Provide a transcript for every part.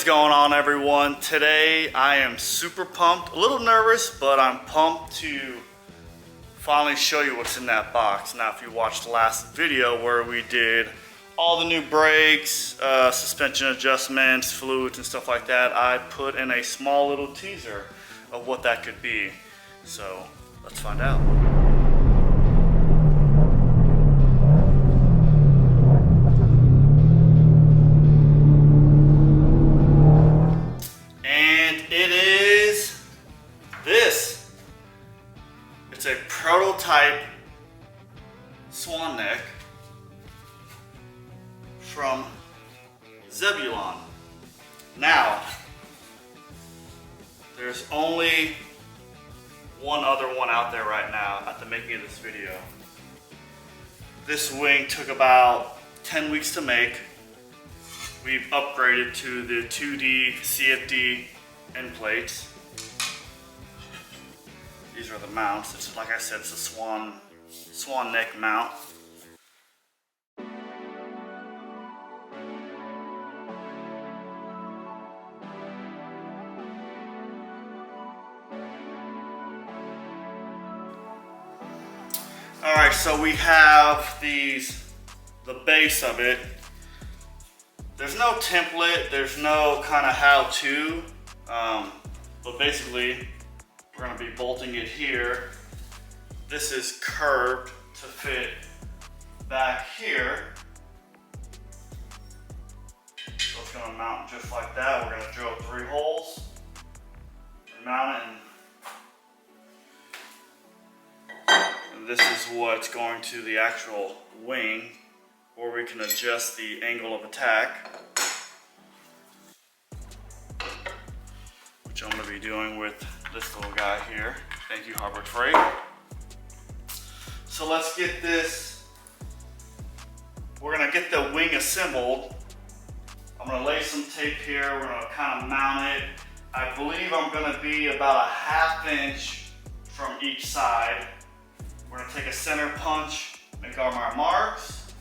is going on, everyone? Today I am super pumped, a little nervous, but I'm pumped to finally show you what's in that box. Now, if you watched the last video where we did all the new brakes, suspension adjustments, fluids and stuff like that, I put in a small little teaser of what that could be. So let's find out. It's a prototype swan neck from Zebulon. Now, there's only one other one out there right now at the making of this video. This wing took about 10 weeks to make. We've upgraded to the 2D CFD end plates. These are the mounts. It's, like I said, it's a swan neck mount. All right, so we have the base of it. There's no template, there's no kind of how-to, but basically, we're going to be bolting it here. This is curved to fit back here. So it's going to mount just like that. We're going to drill 3 holes and mount it. And this is what's going to the actual wing, where we can adjust the angle of attack, which I'm going to be doing with this little guy here. Thank you, Harbor Freight. So let's get this. We're gonna get the wing assembled. I'm gonna lay some tape here. We're gonna kind of mount it. I believe I'm gonna be about a 1/2 inch from each side. We're gonna take a center punch, make our marks,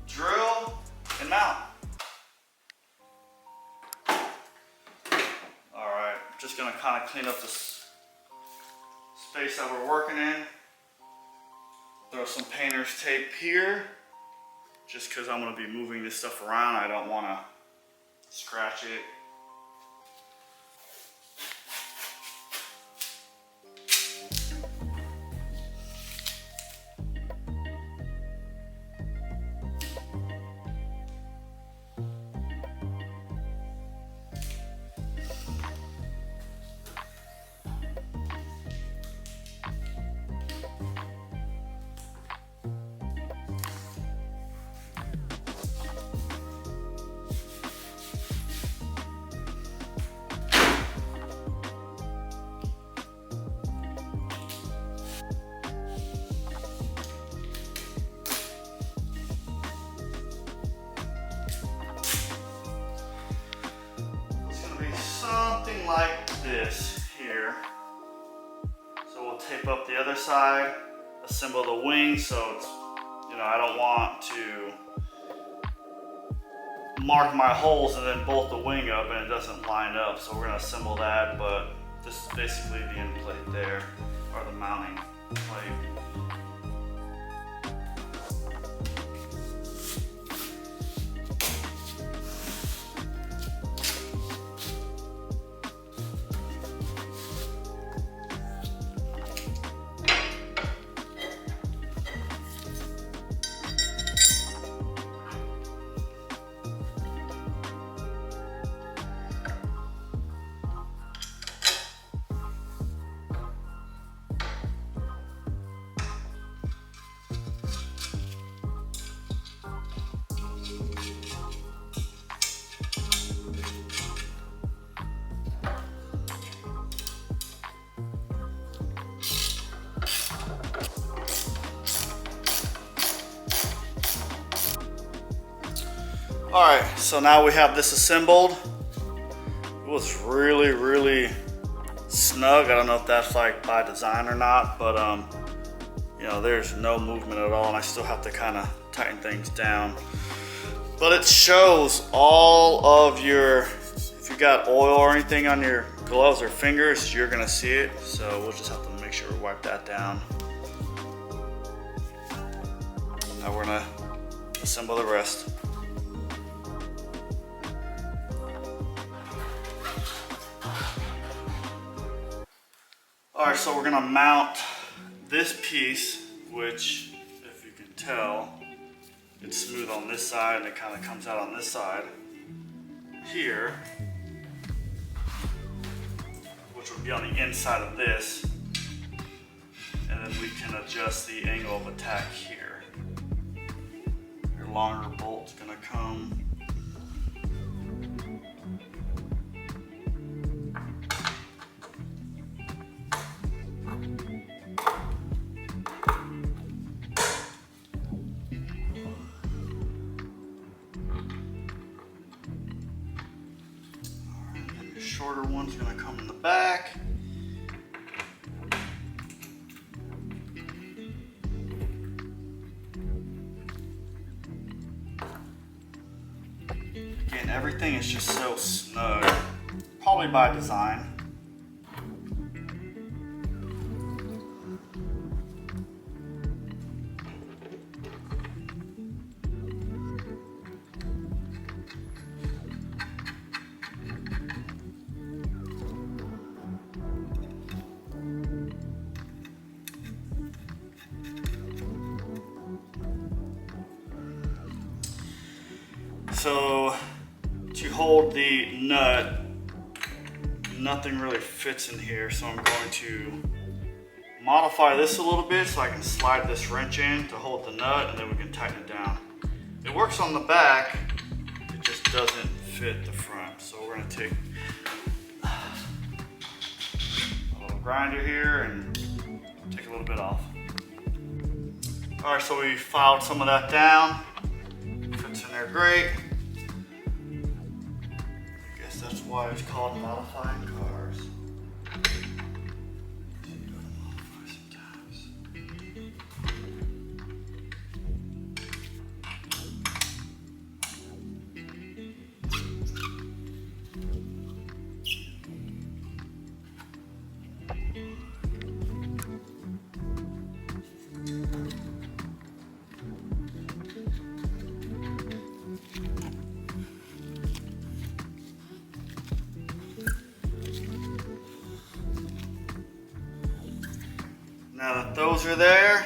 drill, and mount. Just gonna kind of clean up this space that we're working in. Throw some painter's tape here, just because I'm gonna be moving this stuff around. I don't wanna scratch it. Something like this here. So we'll tape up the other side, assemble the wing, so it's, I don't want to mark my holes and then bolt the wing up and it doesn't line up. So we're gonna assemble that, but this is basically the end plate there, or the mounting plate. All right, so now we have this assembled. It was really snug. I don't know if that's like by design or not, but there's no movement at all, and I still have to kind of tighten things down. But it shows all of your If you got oil or anything on your gloves or fingers, you're gonna see it. So we'll just have to make sure we wipe that down. Now we're gonna assemble the rest. Alright, so we're gonna mount this piece, which, if you can tell, it's smooth on this side and it kind of comes out on this side here, which would be on the inside of this, and then we can adjust the angle of attack here. Your longer bolt's gonna come shorter one's gonna come in the back. Again, everything is just so snug, probably by design. So to hold the nut, nothing really fits in here, so I'm going to modify this a little bit so I can slide this wrench in to hold the nut, and then we can tighten it down. It works on the back, it just doesn't fit the front. So we're going to take a little grinder here and take a little bit off. Alright, so we filed some of that down. Fits in there great. That's why it's called modifying cars. Now that those are there,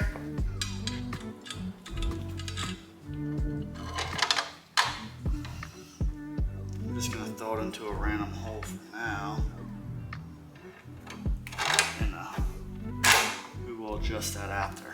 I'm just going to throw it into a random hole for now, and we will adjust that after.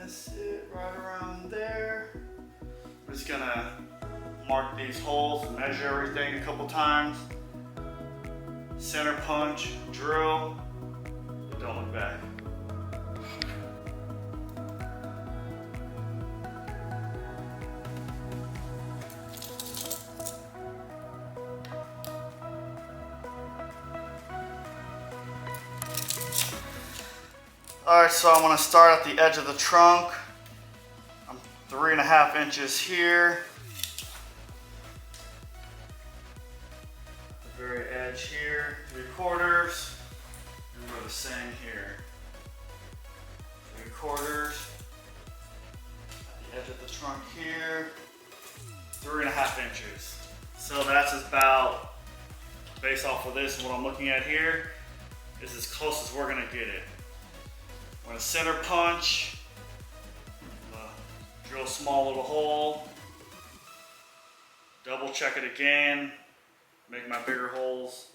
Sit right around there. I'm just gonna mark these holes, measure everything a couple times. Center punch, drill, but don't look back. Alright, so I'm going to start at the edge of the trunk. I'm 3.5 inches here. At the very edge here, 3/4. And we're the same here. 3/4. At the edge of the trunk here, 3.5 inches. So that's about, based off of this and what I'm looking at here, is as close as we're going to get it. I'm going to center punch, drill a small little hole, double check it again, make my bigger holes,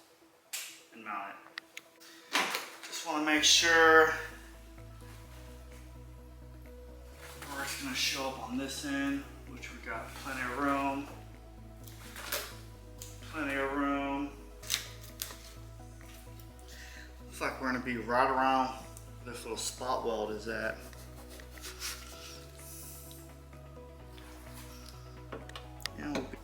and mount it. Just want to make sure First gonna show up on this end, which we got plenty of room. Plenty of room. Looks like we're gonna be right around where this little spot weld is at. Yeah, we'll be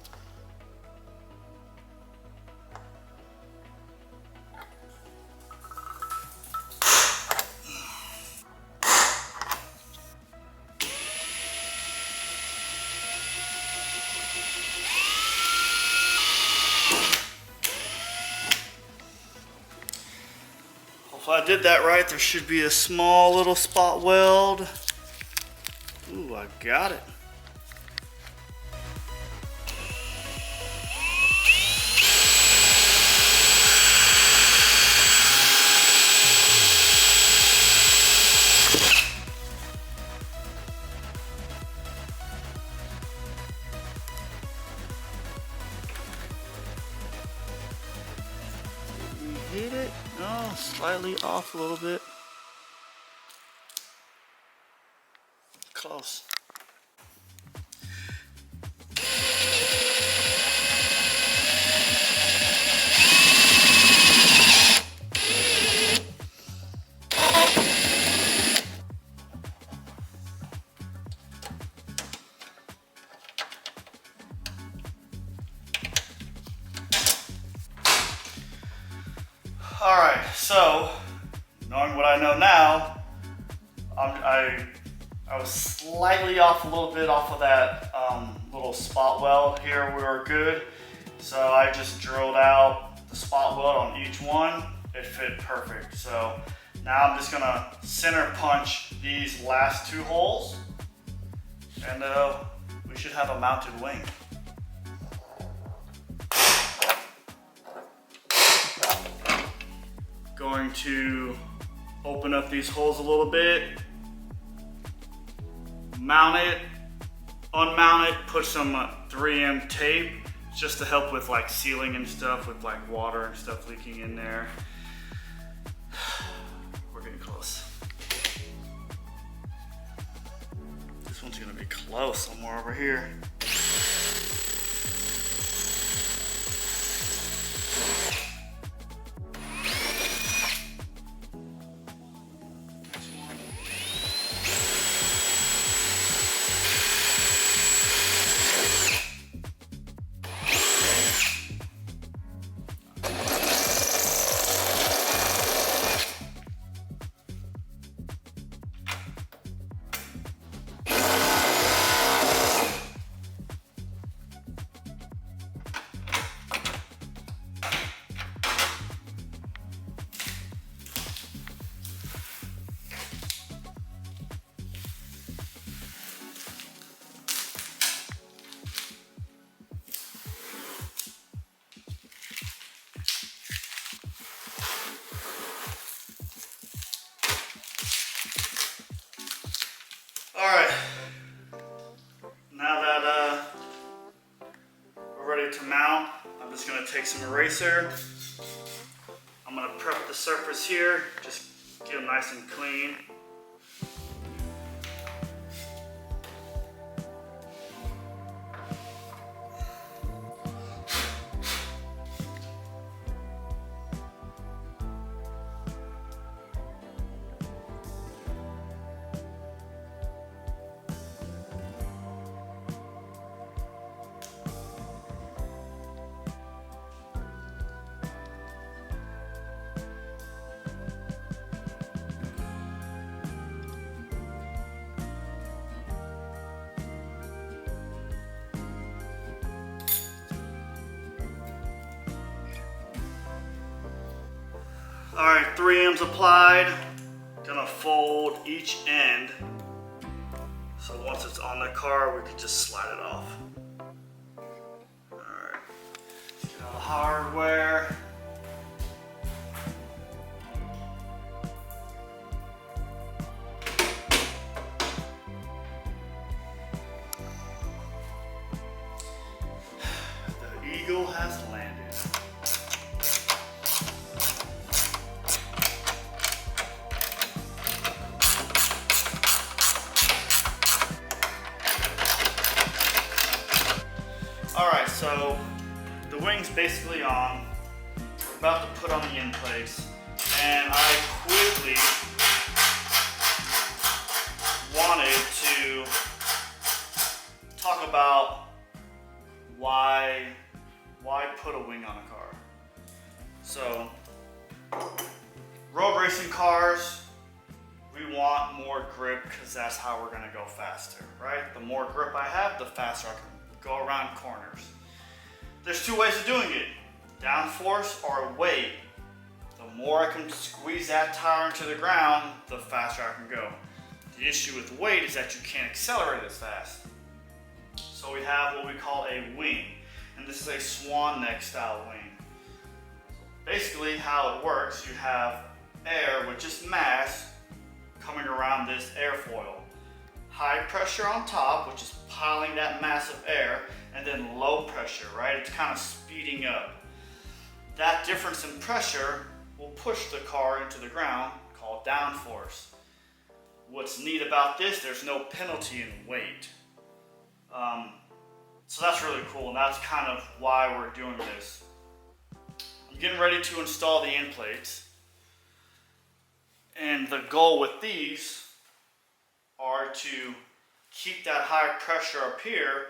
if I did that right, there should be a small little spot weld. Ooh, I got it. Hit it. Oh, slightly off a little bit. Close. Alright, so knowing what I know now, I was slightly off a little bit off of that little spot weld here. We were good, so I just drilled out the spot weld on each one. It fit perfect. So now I'm just gonna center punch these last two holes, and we should have a mounted wing. Going to open up these holes a little bit, mount it, unmount it, put some 3M tape just to help with like sealing and stuff, with like water and stuff leaking in there. We're getting close. This one's gonna be close somewhere over here. Alright, now that we're ready to mount, I'm just going to take some eraser. I'm going to prep the surface here, just get them nice and clean. Alright, 3M's applied. Gonna fold each end. So once it's on the car, we can just slide it off. Alright, let's get all the hardware. The Eagle has landed. Alright, so the wing's basically on. We're about to put on the end plates, and I quickly wanted to talk about why put a wing on a car. So, road racing cars, we want more grip because that's how we're going to go faster, right? The more grip I have, the faster I can go around corners. There's two ways of doing it, downforce or weight. The more I can squeeze that tire into the ground, the faster I can go. The issue with weight is that you can't accelerate as fast. So we have what we call a wing, and this is a swan neck style wing. Basically how it works, you have air with just mass coming around this airfoil. High pressure on top, which is piling that mass of air, and then low pressure, right? It's kind of speeding up. That difference in pressure will push the car into the ground, called downforce. What's neat about this, there's no penalty in weight. So that's really cool, and that's kind of why we're doing this. I'm getting ready to install the end plates, and the goal with these are to keep that high pressure up here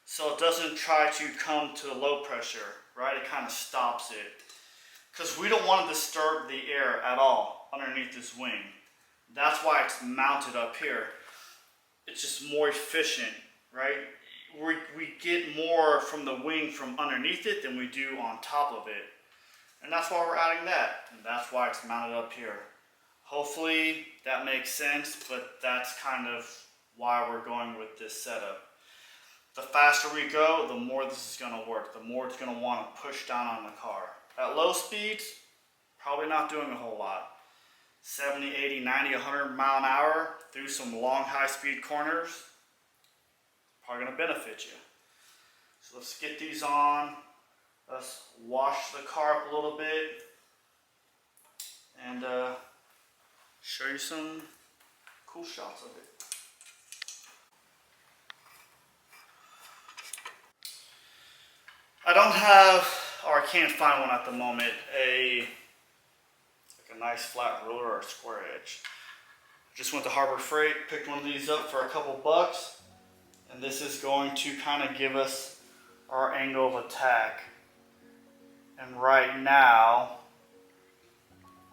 so it doesn't try to come to the low pressure, right? It kind of stops it. Because we don't want to disturb the air at all underneath this wing. That's why it's mounted up here. It's just more efficient, right? We get more from the wing from underneath it than we do on top of it. And that's why we're adding that. And that's why it's mounted up here. Hopefully that makes sense, but that's kind of why we're going with this setup. The faster we go, the more this is going to work. The more it's going to want to push down on the car. At low speeds, probably not doing a whole lot. 70, 80, 90, 100 mile an hour through some long high-speed corners, probably going to benefit you. So let's get these on. Let's wash the car up a little bit and show you some cool shots of it. I don't have, or I can't find one at the moment, a nice flat ruler or a square edge. Just went to Harbor Freight, picked one of these up for a couple bucks, and this is going to kind of give us our angle of attack. And right now,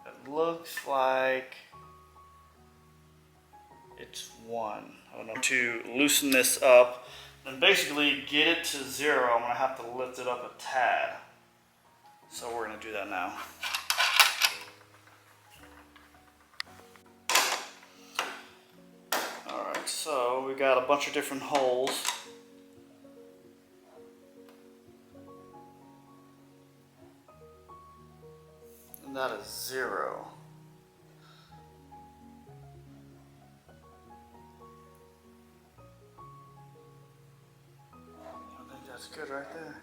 it looks like it's 1. I don't know. To loosen this up, and basically get it to 0, I'm going to have to lift it up a tad. So we're going to do that now. Alright, so we got a bunch of different holes. And that is 0. I think that's good right there.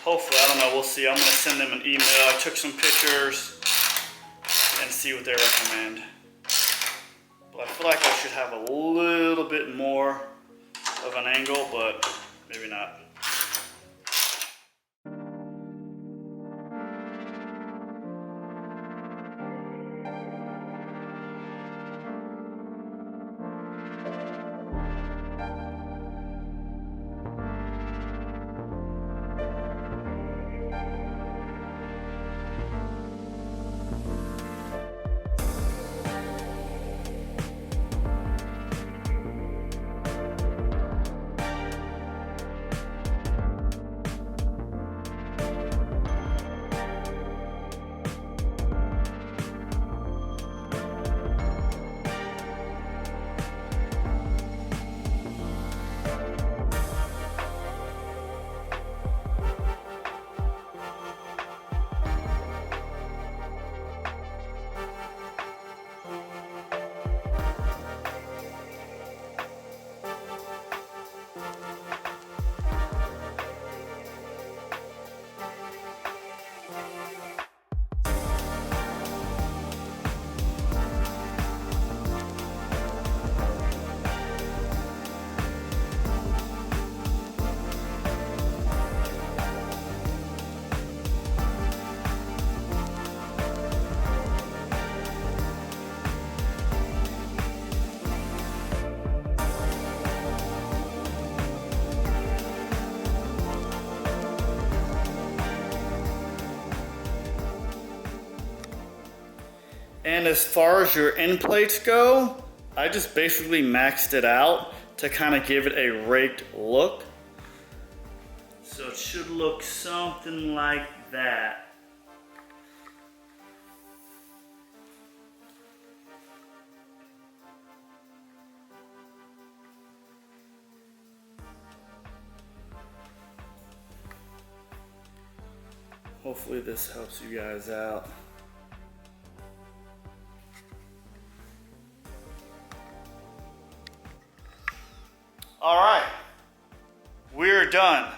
Hopefully, I don't know, we'll see. I'm going to send them an email. I took some pictures and see what they recommend. But I feel like I should have a little bit more of an angle, but maybe not. And as far as your end plates go, I just basically maxed it out to kind of give it a raked look. So it should look something like that. Hopefully this helps you guys out. All right, we're done.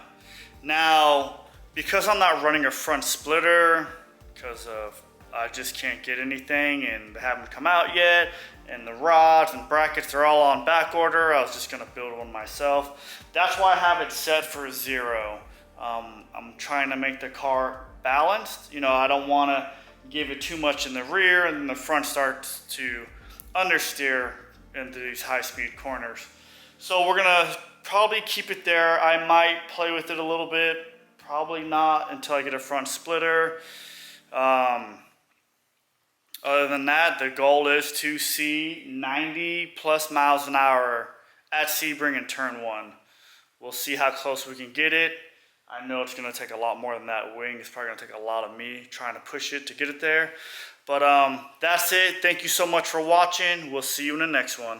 Now, because I'm not running a front splitter, because of I just can't get anything and they haven't come out yet, and the rods and brackets are all on back order, I was just gonna build one myself. That's why I have it set for 0. I'm trying to make the car balanced. You know, I don't wanna give it too much in the rear and then the front starts to understeer into these high-speed corners. So we're gonna probably keep it there. I might play with it a little bit, probably not until I get a front splitter. Other than that, the goal is to see 90 plus miles an hour at Sebring in turn 1. We'll see how close we can get it. I know it's gonna take a lot more than that wing. It's probably gonna take a lot of me trying to push it to get it there. But that's it. Thank you so much for watching. We'll see you in the next one.